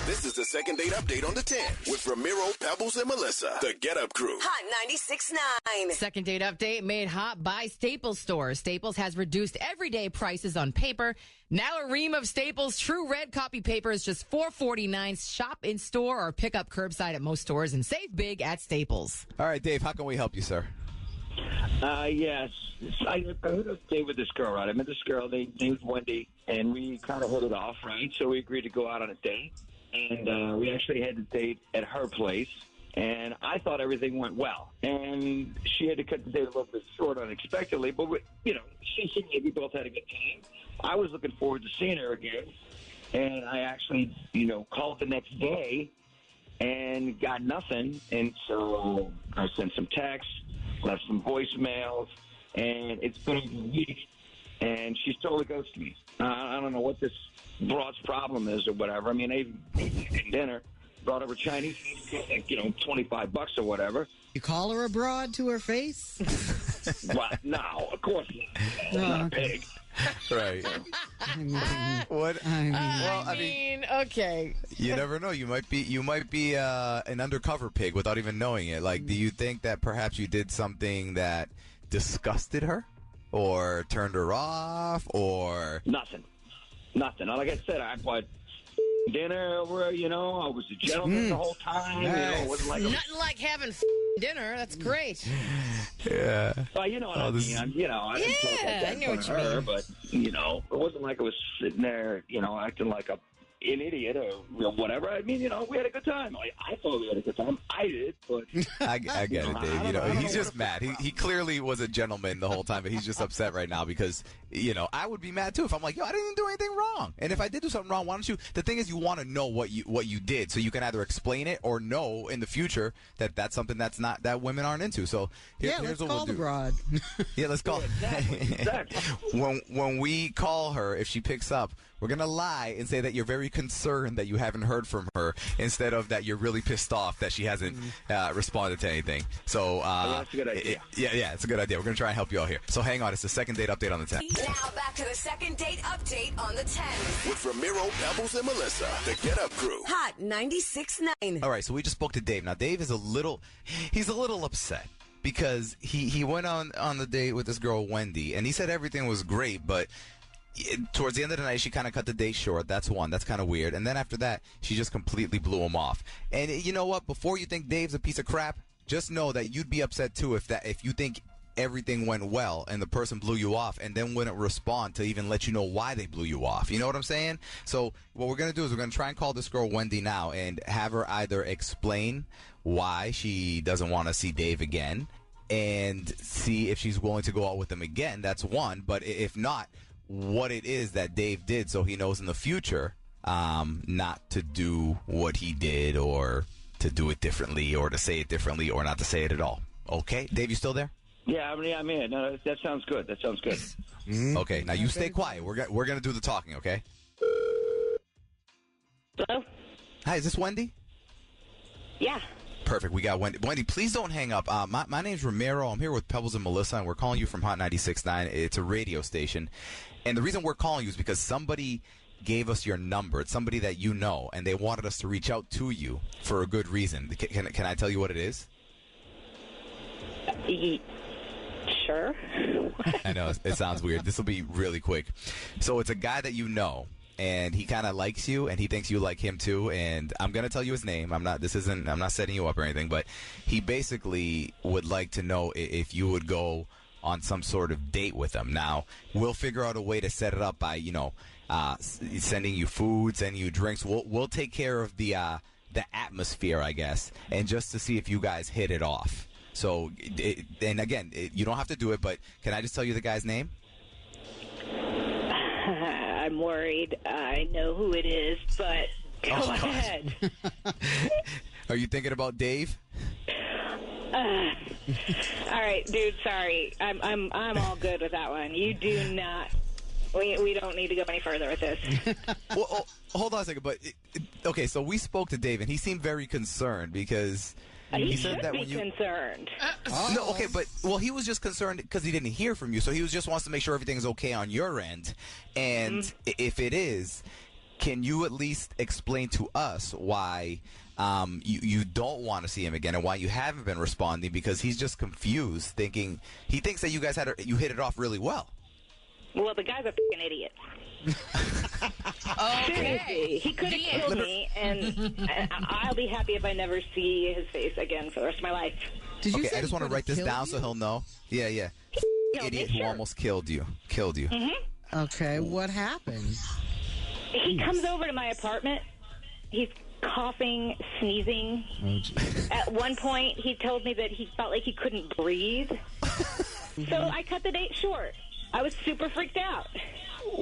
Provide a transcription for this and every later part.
This is the second date update on the 10 with Ramiro, Pebbles, and Melissa. The Get Up Crew. Hot 96.9. Second date update made hot by Staples stores. Staples has reduced everyday prices on paper. Now a ream of Staples True Red copy paper is just $4.49. Shop in store or pick up curbside at most stores and save big at Staples. All right, Dave, how can we help you, sir? Yes. I hit a date with this girl, right? I met this girl, named Wendy, and we kind of hit it off, right? So we agreed to go out on a date, and we actually had the date at her place, and I thought everything went well. And she had to cut the date a little bit short unexpectedly, but, she seemed like we both had a good time. I was looking forward to seeing her again, and I actually, called the next day and got nothing, and so I sent some texts, left some voicemails, and it's been a week, and she's totally ghosted me. I don't know what this broad's problem is or whatever. I mean, they ate dinner, brought over Chinese food, like, $25 or whatever. You call her a broad to her face? Well, no, of course not. I'm not a pig. Right. Okay. You never know. You might be an undercover pig without even knowing it. Like, do you think that perhaps you did something that disgusted her, or turned her off, or nothing? Like I said, I bought dinner over. I was a gentleman the whole time. Nice. It wasn't like Nothing like having dinner. That's great. Yeah. Well, you know what I mean. I didn't talk like that I know in what front you of her, but it wasn't like I was sitting there, acting like an idiot or whatever. I mean, we had a good time. I thought we had a good time. I did, but I get it, Dave. He's just mad. He clearly was a gentleman the whole time, but he's just upset right now because, I would be mad too if I'm like, I didn't do anything wrong. And if I did do something wrong, why don't you? The thing is, you want to know what you did, so you can either explain it or know in the future that that's something that women aren't into. So here's let's what call we'll do. the broad. Yeah, let's call. exactly. When we call her, if she picks up, we're gonna lie and say that you're very concerned that you haven't heard from her, instead of that you're really pissed off that she hasn't responded to anything. So that's a good idea. It's a good idea. We're gonna try and help you out here. So hang on, it's the second date update on the 10. Now back to the second date update on the 10. With Ramiro, Pebbles, and Melissa. The Get Up Crew. Hot 96.9. All right, so we just spoke to Dave. Now Dave is a little upset because he went on the date with this girl Wendy, and he said everything was great, but towards the end of the night, she kind of cut the date short. That's one. That's kind of weird. And then after that, she just completely blew him off. And you know what? Before you think Dave's a piece of crap, just know that you'd be upset too if you think everything went well and the person blew you off and then wouldn't respond to even let you know why they blew you off. You know what I'm saying? So what we're going to do is we're going to try and call this girl Wendy now and have her either explain why she doesn't want to see Dave again and see if she's willing to go out with him again. That's one. But if not, what it is that Dave did so he knows in the future not to do what he did, or to do it differently, or to say it differently, or not to say it at all. Okay? Dave, you still there? Yeah, I'm in. No, that sounds good. Okay, now you stay quiet. We're going to do the talking, okay? Hello? Hi, is this Wendy? Yeah. Perfect. We got Wendy. Wendy, please don't hang up. My name's Ramiro. I'm here with Pebbles and Melissa, and we're calling you from Hot 96.9. It's a radio station. And the reason we're calling you is because somebody gave us your number. It's somebody that you know, and they wanted us to reach out to you for a good reason. Can I tell you what it is? Sure. I know. It sounds weird. This will be really quick. So it's a guy that you know, and he kind of likes you, and he thinks you like him too. And I'm gonna tell you his name. I'm not setting you up or anything, but he basically would like to know if you would go on some sort of date with him. Now we'll figure out a way to set it up by sending you food, sending you drinks. We'll take care of the atmosphere, I guess, and just to see if you guys hit it off. So, and again, you don't have to do it, but can I just tell you the guy's name? I'm worried. I know who it is, but go ahead. Are you thinking about Dave? All right, dude. Sorry, I'm all good with that one. You do not. We don't need to go any further with this. Well, hold on a second. But okay, so we spoke to Dave, and he seemed very concerned because he said should that be when you concerned. No, okay, but he was just concerned because he didn't hear from you, so he just wants to make sure everything's okay on your end, and if it is, can you at least explain to us why you don't want to see him again and why you haven't been responding? Because he's just confused, he thinks that you guys you hit it off really well. Well, the guy's a f***ing idiot. Seriously, he could have killed me, and I'll be happy if I never see his face again for the rest of my life. Did you Okay, say I just want to write this down so he'll know. Yeah. Idiot who almost killed you. Mm-hmm. Okay, what happened? He comes over to my apartment. He's coughing, sneezing. Oh, geez. At one point, he told me that he felt like he couldn't breathe. So I cut the date short. I was super freaked out.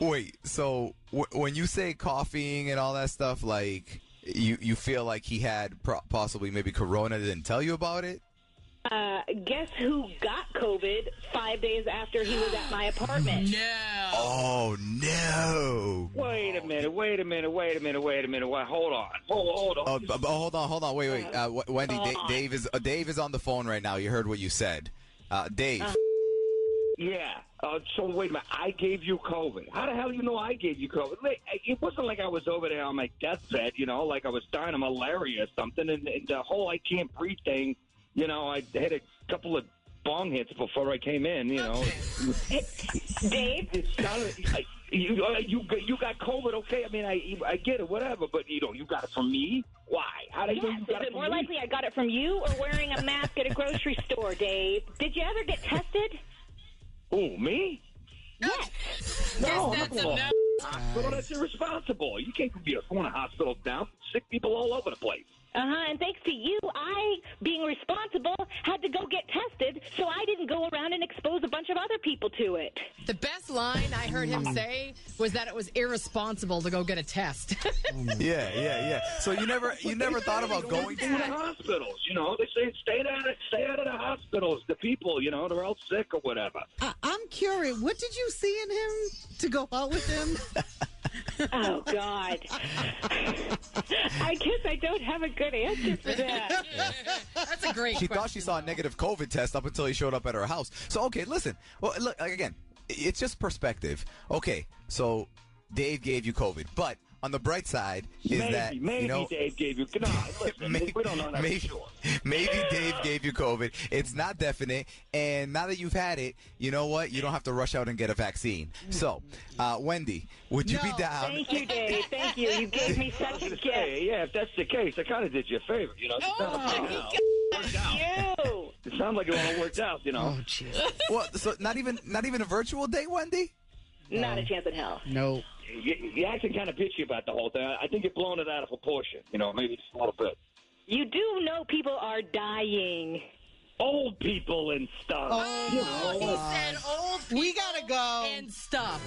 Wait, so when you say coughing and all that stuff, like you feel like he had possibly maybe corona, didn't tell you about it? Guess who got COVID 5 days after he was at my apartment? No. Oh, no. Wait a minute. Hold on. Hold on. Wait. Wendy, Dave is on the phone right now. You heard what you said. Dave. Yeah. So wait a minute. I gave you COVID. How the hell do you know I gave you COVID? It wasn't like I was over there on my deathbed, like I was dying of malaria or something. And the whole I can't breathe thing, I had a couple of bong hits before I came in, Dave? It sounded, you got COVID, okay? I mean, I get it, whatever, but, you got it from me? Why? How did you got Is it it from more me? likely I got it from you or wearing a mask at a grocery store, Dave? Did you ever get tested? Who, me? Yes. No, Yes, I'm that's not going a no. to the hospital. That's irresponsible. You can't be going to hospitals now. Sick people all over the place. And thanks to you, I, being responsible, had to go get tested, so I didn't go around and expose a bunch of other people to it. The best line I heard him say was that it was irresponsible to go get a test. Yeah. So you never thought about going to the hospitals. They say stay out of the hospitals. The people, they're all sick or whatever. I'm curious. What did you see in him to go out with him? Oh, God. I guess I don't have a good answer for that. That's a great She question. thought she saw a negative COVID test up until he showed up at her house. So, okay, listen. Well, look, again, it's just perspective. Okay, so Dave gave you COVID, but on the bright side is maybe that, Dave gave you. No, listen, we don't know that for sure. Maybe Dave gave you COVID. It's not definite. And now that you've had it, you know what? You don't have to rush out and get a vaccine. So, Wendy, would you be down? Thank you, Dave. Thank you. You gave me such a gift. Yeah, if that's the case, I kind of did you a favor. You. It sounds like it all worked out. Oh, jeez. Well, so not even a virtual date, Wendy? Not a chance in hell. No. You're acting kind of bitchy about the whole thing. I think you're blowing it out of proportion. Maybe just a little bit. You do know people are dying. Old people and stuff. He said old people We gotta go. and stuff.